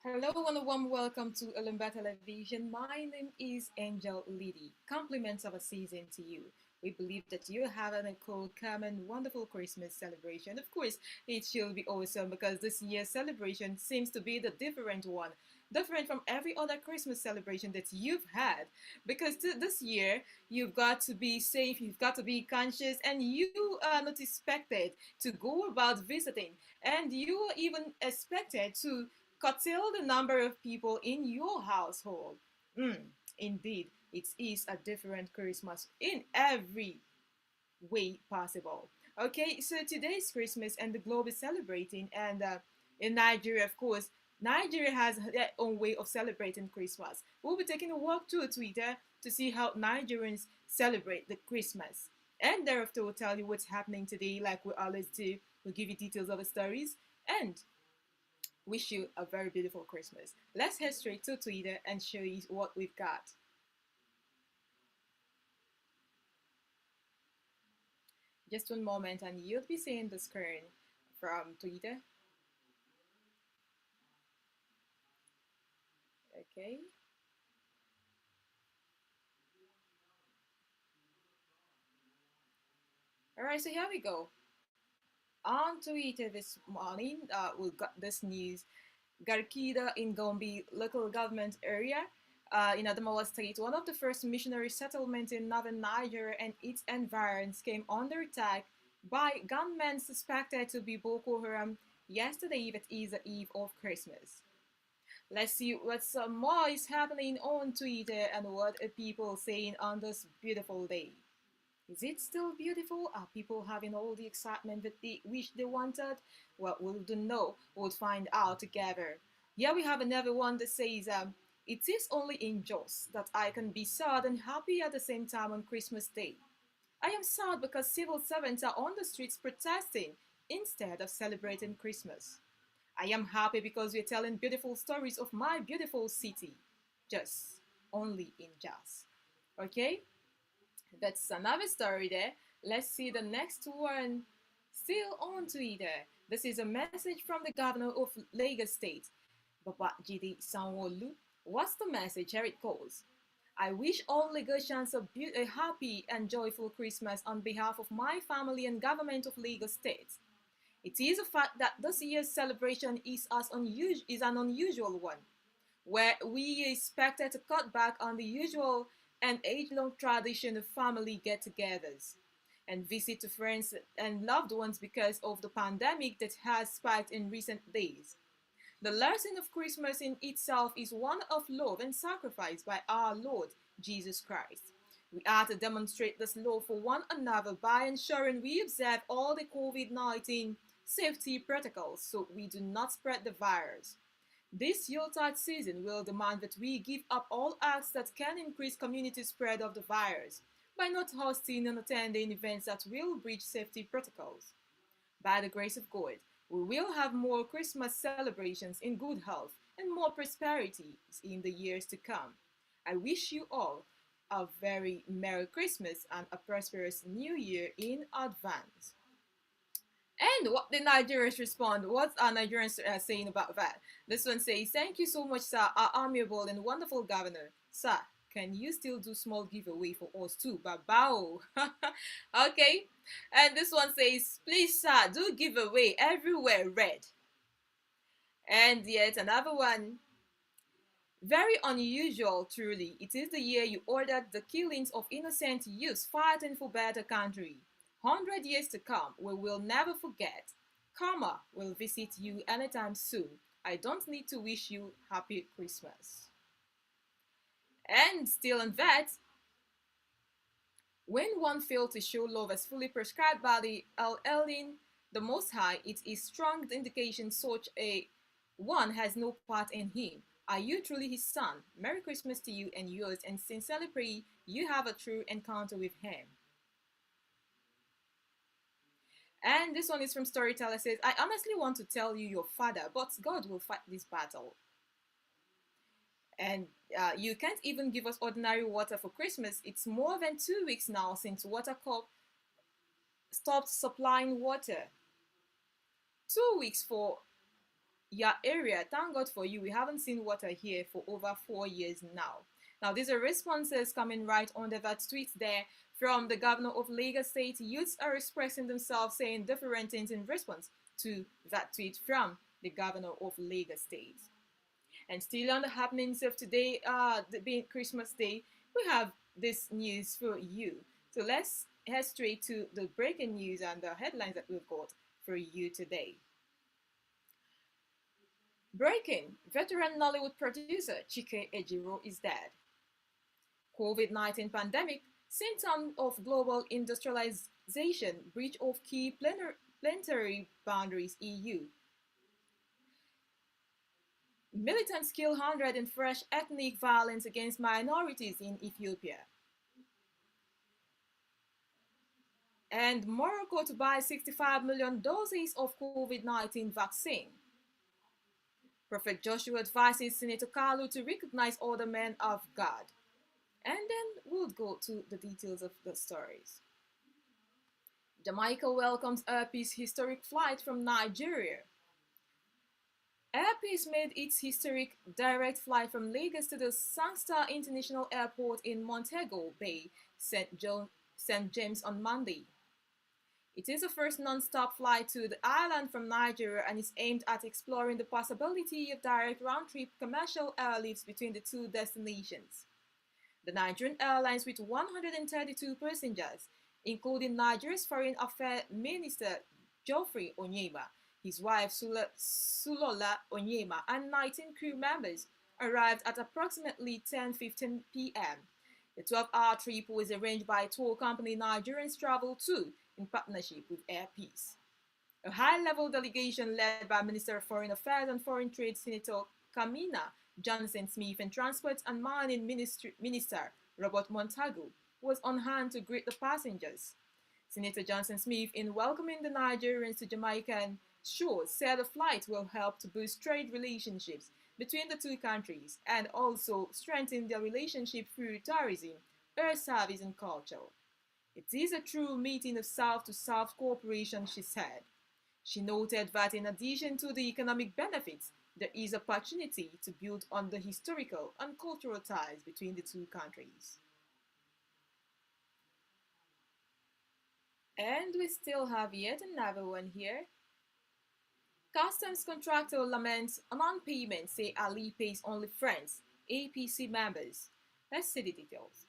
Hello and a warm welcome to Olumba Television. My name is Angel Liddy. Compliments of a season to you. We believe that you're having a cool, calm, and wonderful Christmas celebration. Of course, it should be awesome because this year's celebration seems to be the different one. Different from every other Christmas celebration that you've had. Because this year, you've got to be safe, you've got to be conscious, and you are not expected to go about visiting. And you are even expected to curtail the number of people in your household. Mm, indeed, it is a different Christmas in every way possible. Okay, so today's Christmas and the globe is celebrating, and in Nigeria, of course, Nigeria has their own way of celebrating Christmas. We'll be taking a walk to Twitter to see how Nigerians celebrate the Christmas. And thereafter, we'll tell you what's happening today, like we always do. We'll give you details of the stories. And wish you a very beautiful Christmas. Let's head straight to Twitter and show you what we've got. Just one moment and you'll be seeing the screen from Twitter. Okay. All right, so here we go. On Twitter this morning, we got this news. Garkida in Gombe local government area in Adamawa State, one of the first missionary settlements in northern Niger and its environs came under attack by gunmen suspected to be Boko Haram yesterday that is the eve of Christmas. Let's see what some more is happening on Twitter and what are people saying on this beautiful day. Is it still beautiful? Are people having all the excitement that they wish they wanted? Well, we'll don't know. We'll find out together. Here we have another one that says, it is only in Jos that I can be sad and happy at the same time on Christmas Day. I am sad because civil servants are on the streets protesting instead of celebrating Christmas. I am happy because we're telling beautiful stories of my beautiful city. Just only in Jos. Okay? That's another story there. Let's see the next one. Still on Twitter. This is a message from the governor of Lagos State, Babajide Sanwo-Olu. What's the message? Here it goes. I wish all Lagosians a happy and joyful Christmas on behalf of my family and government of Lagos State. It is a fact that this year's celebration is an unusual one, where we expected to cut back on the usual and age-long tradition of family get-togethers and visit to friends and loved ones because of the pandemic that has spiked in recent days. The lesson of Christmas in itself is one of love and sacrifice by our Lord Jesus Christ. We are to demonstrate this love for one another by ensuring we observe all the COVID-19 safety protocols so we do not spread the virus. This Yuletide season will demand that we give up all acts that can increase community spread of the virus by not hosting and attending events that will breach safety protocols. By the grace of God, we will have more Christmas celebrations in good health and more prosperity in the years to come. I wish you all a very Merry Christmas and a prosperous New Year in advance. And what did Nigerians respond? What are Nigerians saying about that? This one says, thank you so much, sir, our amiable and wonderful governor. Sir, can you still do small giveaway for us too? Babao. Okay. And this one says, please, sir, do giveaway everywhere red. And yet another one, very unusual, truly. It is the year you ordered the killings of innocent youths fighting for better country. 100 years to come, we will never forget. Karma will visit you anytime soon. I don't need to wish you happy Christmas. And still on that, when one fails to show love as fully prescribed by the El Elin, the Most High, it is strong indication such a one has no part in him. Are you truly his son? Merry Christmas to you and yours, and sincerely pray you have a true encounter with him. And this one is from Storyteller says, I honestly want to tell you your father, but God will fight this battle. And you can't even give us ordinary water for Christmas. It's more than 2 weeks now since Watercorp stopped supplying water. 2 weeks for your area. Thank God for you. We haven't seen water here for over 4 years now. Now, these are responses coming right under that tweet there from the governor of Lagos State. Youths are expressing themselves, saying different things in response to that tweet from the governor of Lagos State. And still on the happenings of today, being Christmas Day, we have this news for you. So let's head straight to the breaking news and the headlines that we've got for you today. Breaking, veteran Nollywood producer Chike Ejiro is dead. COVID-19 pandemic, symptom of global industrialization, breach of key planetary boundaries EU. Militants kill 100 in fresh ethnic violence against minorities in Ethiopia. And Morocco to buy 65 million doses of COVID-19 vaccine. Prophet Joshua advises Senator Kalu to recognize all the men of God. And then we'll go to the details of the stories. Jamaica welcomes Air Peace historic flight from Nigeria. Air Peace made its historic direct flight from Lagos to the Sangster International Airport in Montego Bay, St. James on Monday. It is the first non-stop flight to the island from Nigeria and is aimed at exploring the possibility of direct round-trip commercial airlifts between the two destinations. The Nigerian Airlines, with 132 passengers, including Nigeria's Foreign Affairs Minister Geoffrey Onyema, his wife Sulola Onyema, and 19 crew members, arrived at approximately 10:15 p.m. The 12-hour trip was arranged by tour company Nigerians Travel 2 in partnership with Air Peace. A high-level delegation led by Minister of Foreign Affairs and Foreign Trade Senator Kamina Johnson-Smith and Transport and Mining Minister Robert Montagu was on hand to greet the passengers. Senator Johnson-Smith, in welcoming the Nigerians to Jamaican shores, said the flight will help to boost trade relationships between the two countries and also strengthen their relationship through tourism, air service, and culture. It is a true meeting of South-to-South cooperation, she said. She noted that in addition to the economic benefits, there is opportunity to build on the historical and cultural ties between the two countries. And we still have yet another one here. Customs contractor laments non-payment, say Ali pays only friends, APC members. Let's see the details.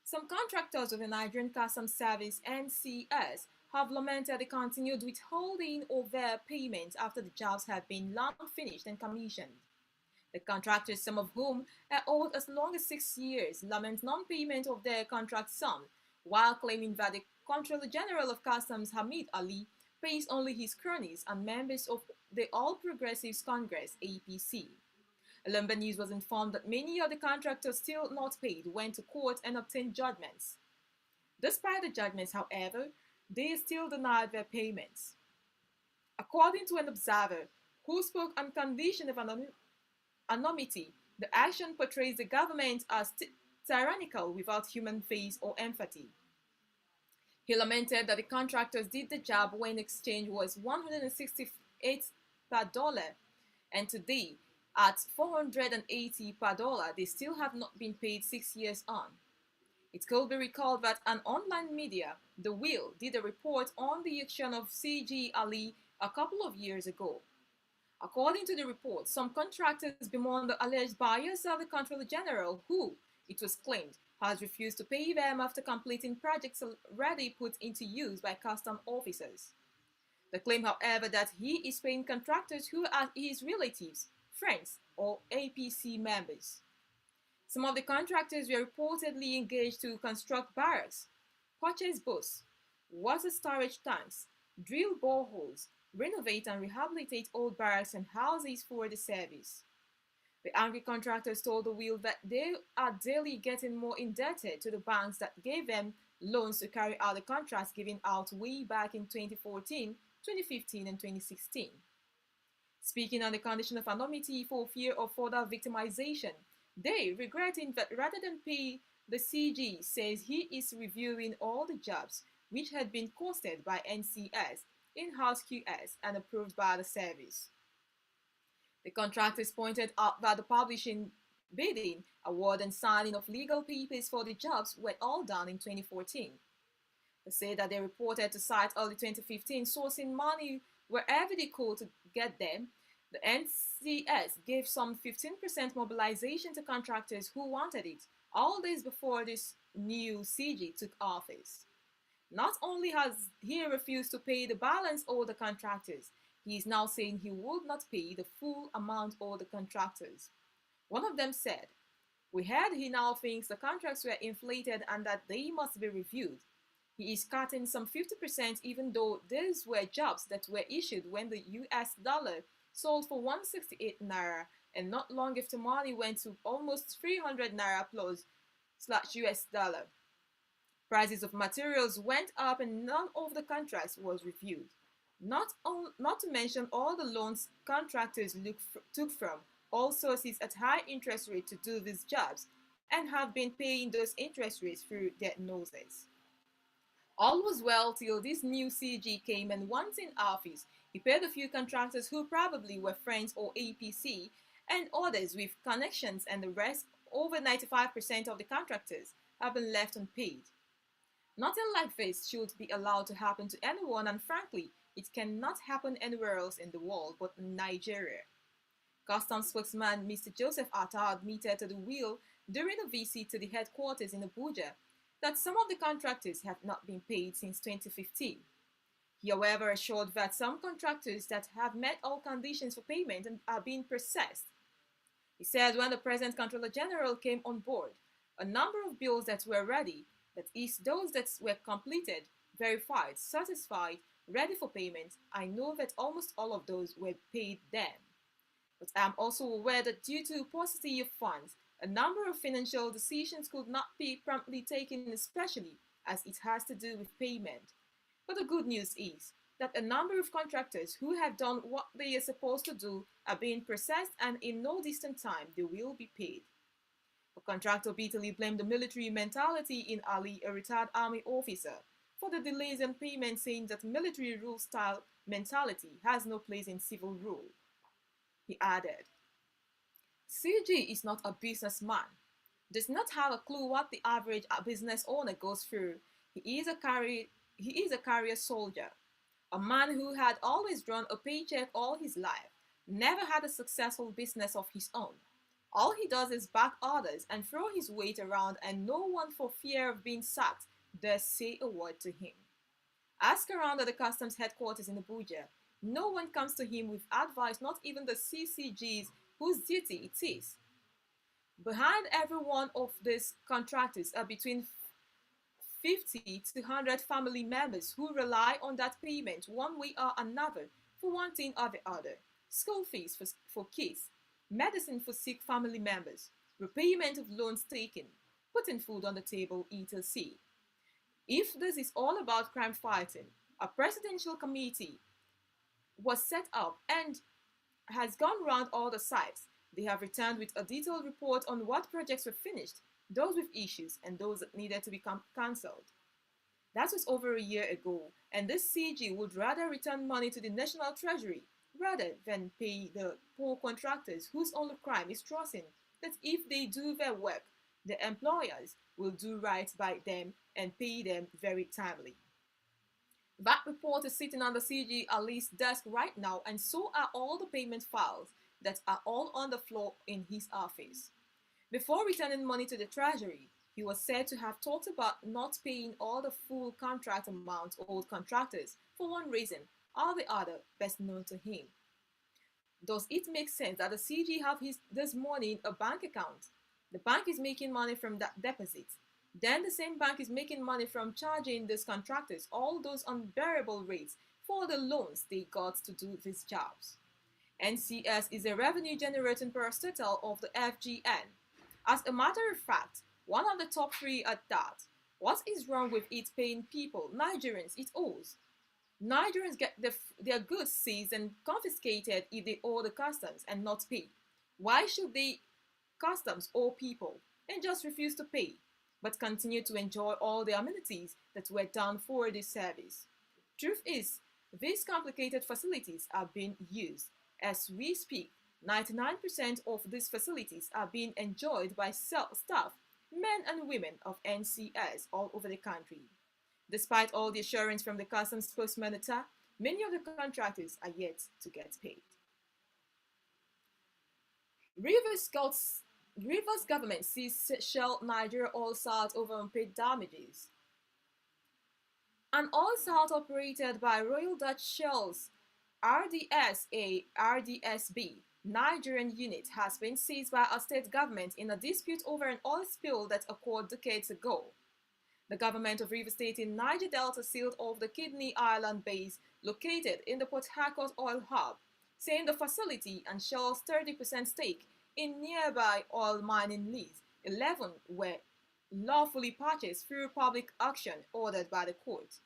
Some contractors of the Nigerian Customs Service (NCS) have lamented the continued withholding of their payments after the jobs have been long finished and commissioned. The contractors, some of whom are old as long as 6 years, lament non-payment of their contract sum, while claiming that the Comptroller General of Customs, Hamid Ali, pays only his cronies and members of the All Progressives Congress (APC). Lumber News was informed that many of the contractors still not paid went to court and obtained judgments. Despite the judgments, however, they still denied their payments. According to an observer who spoke on condition of anonymity, the action portrays the government as tyrannical without human face or empathy. He lamented that the contractors did the job when exchange was $168 per dollar, and today, at $480 per dollar, they still have not been paid 6 years on. It could be recalled that an online media, The Wheel, did a report on the action of CG Ali a couple of years ago. According to the report, some contractors bemoan the alleged bias of the Comptroller General, who, it was claimed, has refused to pay them after completing projects already put into use by custom officers. The claim, however, that he is paying contractors who are his relatives, friends, or APC members. Some of the contractors were reportedly engaged to construct barracks, purchase boats, water storage tanks, drill boreholes, renovate and rehabilitate old barracks and houses for the service. The angry contractors told the Wheel that they are daily getting more indebted to the banks that gave them loans to carry out the contracts given out way back in 2014, 2015, and 2016. Speaking on the condition of anonymity for fear of further victimization, they, regretting that rather than pay, the CG says he is reviewing all the jobs which had been costed by NCS, in-house QS, and approved by the service. The contractors pointed out that the publishing, bidding, award, and signing of legal papers for the jobs were all done in 2014. They said that they reported to site early 2015 sourcing money wherever they could to get them. The NCS gave some 15% mobilization to contractors who wanted it, all this before this new CG took office. Not only has he refused to pay the balance owed the contractors, he is now saying he would not pay the full amount owed the contractors. One of them said, "We heard he now thinks the contracts were inflated and that they must be reviewed. He is cutting some 50% even though these were jobs that were issued when the US dollar sold for 168 naira and not long after money went to almost 300 naira plus slash US dollar. Prices of materials went up and none of the contracts was reviewed. Not to mention all the loans contractors took from all sources at high interest rate to do these jobs and have been paying those interest rates through their noses." All was well till this new CG came, and once in office, he paid a few contractors who probably were friends or APC and others with connections, and the rest, over 95% of the contractors, have been left unpaid. Nothing like this should be allowed to happen to anyone, and frankly, it cannot happen anywhere else in the world but in Nigeria. Customs spokesman Mr. Joseph Atta admitted to the Wheel during a visit to the headquarters in Abuja that some of the contractors have not been paid since 2015. He, however, assured that some contractors that have met all conditions for payment are being processed. He said when the present Controller General came on board, a number of bills that were ready, that is, those that were completed, verified, satisfied, ready for payment, I know that almost all of those were paid then. But I am also aware that due to paucity of funds, a number of financial decisions could not be promptly taken, especially as it has to do with payment. But the good news is that a number of contractors who have done what they are supposed to do are being processed, and in no distant time they will be paid. The contractor bitterly blamed the military mentality in Ali, a retired army officer, for the delays in payment, saying that military rule style mentality has no place in civil rule. He added, "CG is not a businessman, does not have a clue what the average business owner goes through. He is a career soldier, a man who had always drawn a paycheck all his life, never had a successful business of his own. All he does is back others and throw his weight around, and no one, for fear of being sacked, dares say a word to him. Ask around at the customs headquarters in Abuja. No one comes to him with advice, not even the CCGs whose duty it is. Behind every one of these contractors are between 50 to 100 family members who rely on that payment one way or another for one thing or the other. School fees for kids, medicine for sick family members, repayment of loans taken, putting food on the table, etc. If this is all about crime fighting, a presidential committee was set up and has gone round all the sites. They have returned with a detailed report on what projects were finished, those with issues, and those that needed to be cancelled. That was over a year ago, and this CG would rather return money to the National Treasury rather than pay the poor contractors whose only crime is trusting that if they do their work, the employers will do right by them and pay them very timely. That report is sitting on the CG Ali's desk right now, and so are all the payment files that are all on the floor in his office. Before returning money to the Treasury, he was said to have talked about not paying all the full contract amounts owed contractors for one reason or the other best known to him. Does it make sense that the CG have this money in a bank account? The bank is making money from that deposit. Then the same bank is making money from charging these contractors all those unbearable rates for the loans they got to do these jobs. NCS is a revenue generating parastatal of the FGN. As a matter of fact, one of the top three at that. What is wrong with it paying people, Nigerians, it owes? Nigerians get their goods seized and confiscated if they owe the customs and not pay. Why should the customs owe people and just refuse to pay, but continue to enjoy all the amenities that were done for this service? Truth is, these complicated facilities are being used as we speak 99% of these facilities are being enjoyed by staff, men and women of NCS all over the country. Despite all the assurance from the customs spokesman, many of the contractors are yet to get paid. Rivers, Rivers government sees Shell Nigeria oil salt over unpaid damages. An oil salt operated by Royal Dutch Shell's RDSB Nigerian unit has been seized by a state government in a dispute over an oil spill that occurred decades ago. The government of Rivers State in Niger Delta sealed off the Kidney Island base located in the Port Harcourt oil hub, saying the facility and Shell's 30% stake in nearby oil mining lease, 11 were lawfully purchased through public auction ordered by the court.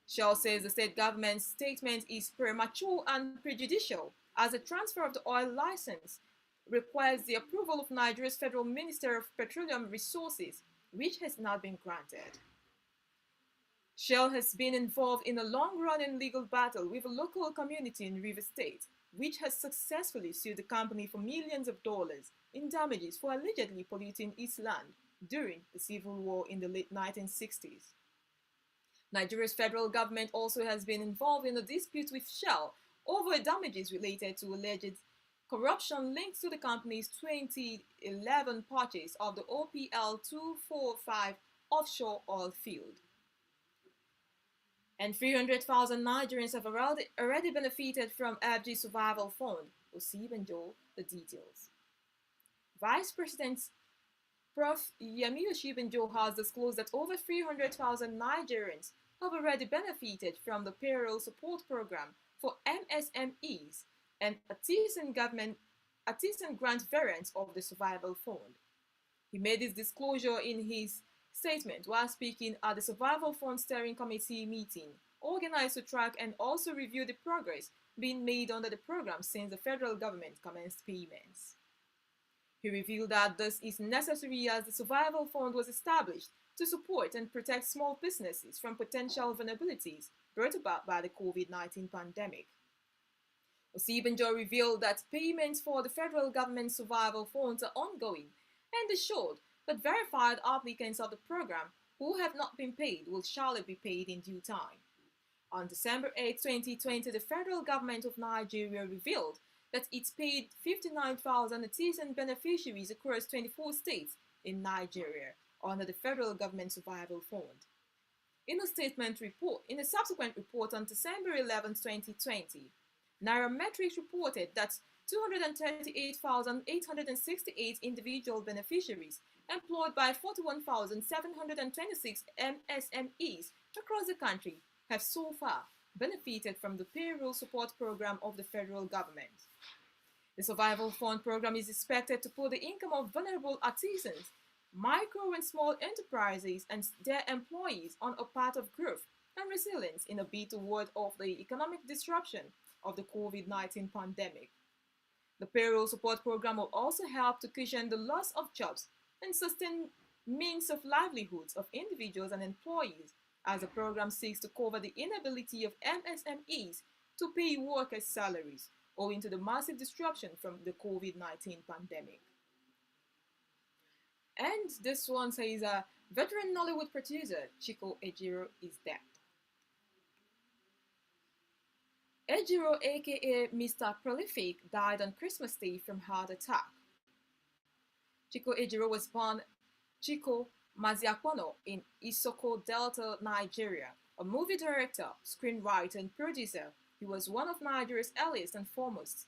Shell says the state government's statement is premature and prejudicial as the transfer of the oil license requires the approval of Nigeria's Federal Minister of Petroleum Resources, which has not been granted. Shell has been involved in a long-running legal battle with a local community in Rivers State, which has successfully sued the company for millions of dollars in damages for allegedly polluting its land during the civil war in the late 1960s. Nigeria's federal government also has been involved in a dispute with Shell over damages related to alleged corruption linked to the company's 2011 purchase of the OPL 245 offshore oil field. And 300,000 Nigerians have already benefited from FG Survival Fund. Osibanjo, the details. Vice President Prof. Yemi Osibanjo has disclosed that over 300,000 Nigerians have already benefited from the payroll support program for MSMEs and artisan grant variants of the Survival Fund. He made this disclosure in his statement while speaking at the Survival Fund Steering Committee meeting, organized to track and also review the progress being made under the program since the federal government commenced payments. He revealed that this is necessary as the Survival Fund was established to support and protect small businesses from potential vulnerabilities brought about by the COVID-19 pandemic. Osibanjo revealed that payments for the federal government survival funds are ongoing and assured that verified applicants of the program who have not been paid will surely be paid in due time. On December 8, 2020, the federal government of Nigeria revealed that it paid 59,000 artisan beneficiaries across 24 states in Nigeria under the federal government survival fund. In a subsequent report on December 11, 2020, Nairametrics reported that 238,868 individual beneficiaries employed by 41,726 MSMEs across the country have so far benefited from the payroll support program of the federal government. The Survival Fund program is expected to put the income of vulnerable artisans, micro and small enterprises and their employees on a path of growth and resilience in a bid to ward off the economic disruption of the COVID-19 pandemic. The payroll support program will also help to cushion the loss of jobs and sustain means of livelihoods of individuals and employees as the program seeks to cover the inability of MSMEs to pay workers' salaries owing to the massive disruption from the COVID-19 pandemic. And this one says, veteran Nollywood producer Chico Ejiro is dead. Ejiro, aka Mr. Prolific, died on Christmas Day from heart attack. Chico Ejiro was born Chico Maziakpono in Isoko Delta, Nigeria. A movie director, screenwriter, and producer, he was one of Nigeria's earliest and foremost.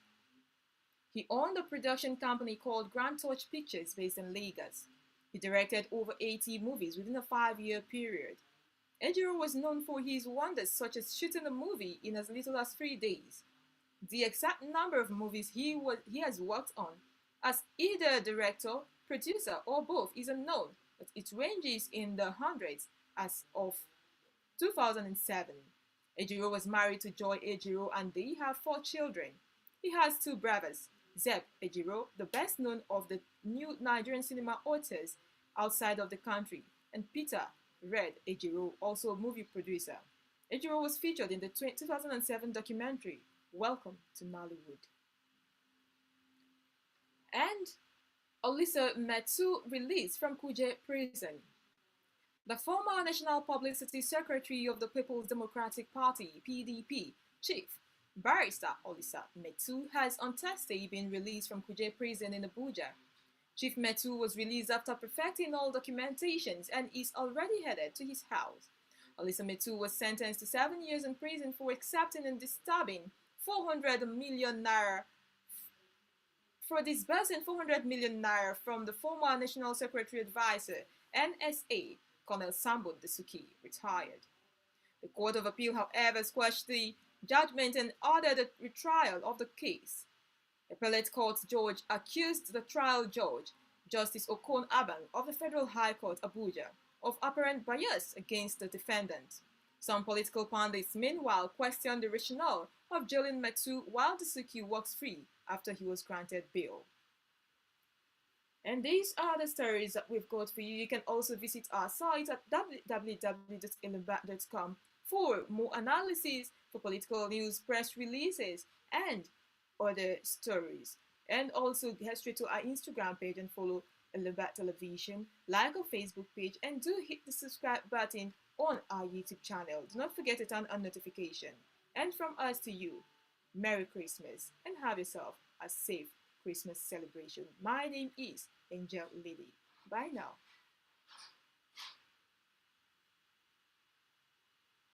He owned a production company called Grand Touch Pictures based in Lagos. He directed over 80 movies within a 5-year period. Ejiro was known for his wonders such as shooting a movie in as little as 3 days. The exact number of movies he has worked on as either director, producer, or both is unknown, but it ranges in the hundreds as of 2007. Ejiro was married to Joy Ejiro and they have 4 children. He has 2 brothers, Zeb Ejiro, the best known of the new Nigerian cinema authors outside of the country, and Peter Red Ejiro, also a movie producer. Ejiro was featured in the 2007 documentary, Welcome to Nollywood. And Olisa Metsu released from Kuje prison. The former National Publicity Secretary of the People's Democratic Party (PDP) chief, Barrister Olisa Metsu, has on Thursday been released from Kuje prison in Abuja. Chief Metu was released after perfecting all documentations and is already headed to his house. Olisa Metu was sentenced to 7 years in prison for accepting and disturbing 400 million naira for disbursing 400 million naira from the former National Secretary Advisor (NSA) Colonel Sambo Dasuki, retired. The Court of Appeal, however, squashed the judgment and ordered a retrial of the case. Appellate Court Judge accused the trial judge, Justice Okon Abang of the Federal High Court Abuja, of apparent bias against the defendant. Some political pundits, meanwhile, questioned the rationale of jailing Metu while Dasuki walks free after he was granted bail. And these are the stories that we've got for you. You can also visit our site at www.ilimbat.com for more analysis, for political news, press releases, and other stories. And also head straight to our Instagram page and follow Ilimbat Television, like our Facebook page, and do hit the subscribe button on our YouTube channel. Do not forget to turn on notification. And from us to you, Merry Christmas and have yourself a safe Christmas celebration. My name is Angel Lily. Bye now.